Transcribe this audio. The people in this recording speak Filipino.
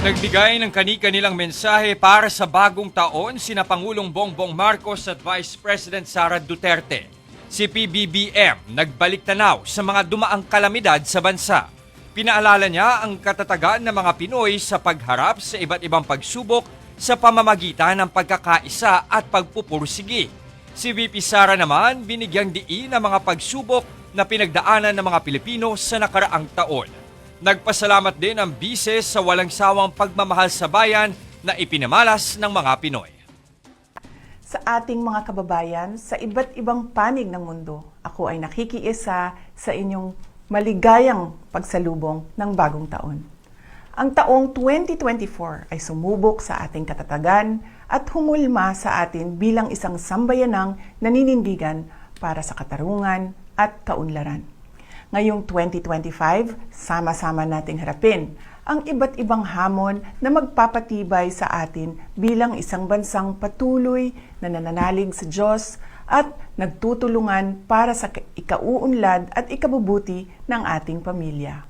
Nagbigay ng kani-kanilang mensahe para sa bagong taon sina Pangulong Bongbong Marcos at Vice President Sara Duterte. Si PBBM nagbalik tanaw sa mga dumaang kalamidad sa bansa. Pinaalala niya ang katatagan ng mga Pinoy sa pagharap sa iba't ibang pagsubok sa pamamagitan ng pagkakaisa at pagpupursigi. Si VP Sara naman binigyang diin ang mga pagsubok na pinagdaanan ng mga Pilipino sa nakaraang taon. Nagpasalamat din ang bise sa walang sawang pagmamahal sa bayan na ipinamalas ng mga Pinoy. Sa ating mga kababayan sa iba't ibang panig ng mundo, ako ay nakikiisa sa inyong maligayang pagsalubong ng bagong taon. Ang taong 2024 ay sumubok sa ating katatagan at humulma sa atin bilang isang sambayanang naninindigan para sa katarungan at kaunlaran. Ngayong 2025, sama-sama nating harapin ang iba't ibang hamon na magpapatibay sa atin bilang isang bansang patuloy na nananalig sa Diyos at nagtutulungan para sa ikauunlad at ikabubuti ng ating pamilya.